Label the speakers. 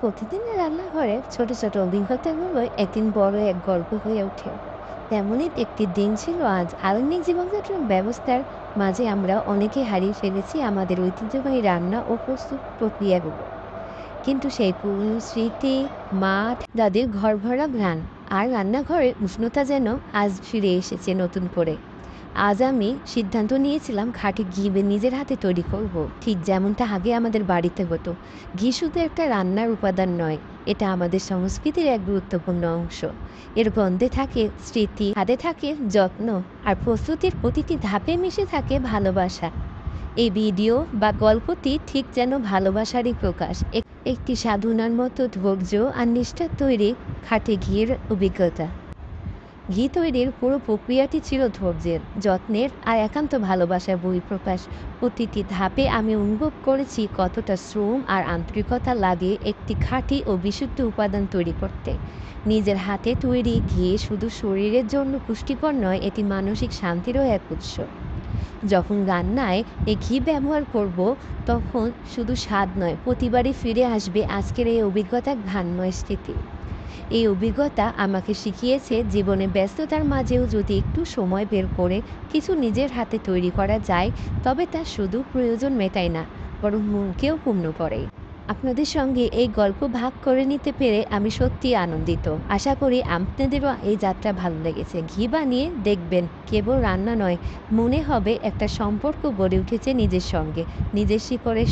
Speaker 1: প্রতিদিনের রান্নাঘরে ছোট ছোট অভিজ্ঞতাগুলো একদিন বড় এক গল্প হয়ে ওঠে। তেমনই একটি দিন ছিল আজ। আধুনিক জীবনযাত্রার ব্যবস্থার মাঝে আমরা অনেকে হারিয়ে ফেলেছি আমাদের ঐতিহ্যবাহী রান্না ও প্রস্তুত প্রক্রিয়াগুলো। কিন্তু সেই পুরনো স্মৃতি, মাঠ, দাদির ঘর ভরা ঘ্রাণ আর রান্নাঘরের উষ্ণতা যেন আজ ফিরে এসেছে নতুন করে। আজ আমি সিদ্ধান্ত নিয়েছিলাম খাঁটি ঘি নিজের হাতে তৈরি করব, ঠিক যেমনটা আগে আমাদের বাড়িতে হতো। ঘি শুধু একটা রান্নার উপাদান নয়, এটা আমাদের সংস্কৃতির এক গুরুত্বপূর্ণ অংশ। এর গন্ধে থাকে স্মৃতি, হাতে থাকে যত্ন, আর প্রস্তুতির প্রতিটি ধাপে মিশে থাকে ভালোবাসা। এই ভিডিও বা গল্পটি ঠিক যেন ভালোবাসারই প্রকাশ, একটি সাধনার মতো ধৈর্য আর নিষ্ঠার তৈরি খাঁটি ঘিয়ের অভিজ্ঞতা। ঘি তৈরির পুরো প্রক্রিয়াটি ছিল ধৈর্যের, যত্নের আর একান্ত ভালোবাসার বহিঃপ্রকাশ। প্রতিটি ধাপে আমি অনুভব করেছি কতটা শ্রম আর আন্তরিকতা লাগে একটি খাঁটি ও বিশুদ্ধ উপাদান তৈরি করতে। নিজের হাতে তৈরি ঘি শুধু শরীরের জন্য পুষ্টিকর নয়, এটি মানসিক শান্তিরও এক উৎস। যখন রান্নায় এই ঘি ব্যবহার করব, তখন শুধু স্বাদ নয়, প্রতিবারই ফিরে আসবে আজকের এই অভিজ্ঞতা, ঘ্রাণময় স্মৃতি। এই অভিজ্ঞতা আমাকে শিখিয়েছে জীবনে ব্যস্ততার মাঝেও যদি একটু সময় বের করে কিছু নিজের হাতে তৈরি করা যায়, তবে তা শুধু প্রয়োজন মেটায় না, বরং মনকেও পূর্ণ করে। আপনাদের সঙ্গে এই গল্প ভাগ করে নিতে পেরে আমি সত্যিই আনন্দিত। আশা করি আপনাদেরও এই যাত্রা ভালো লেগেছে। ঘি বানিয়ে দেখবেন, কেবল রান্না নয়, মনে হবে একটা সম্পর্ক গড়ে উঠেছে নিজের সঙ্গে, নিজের শিকড়ের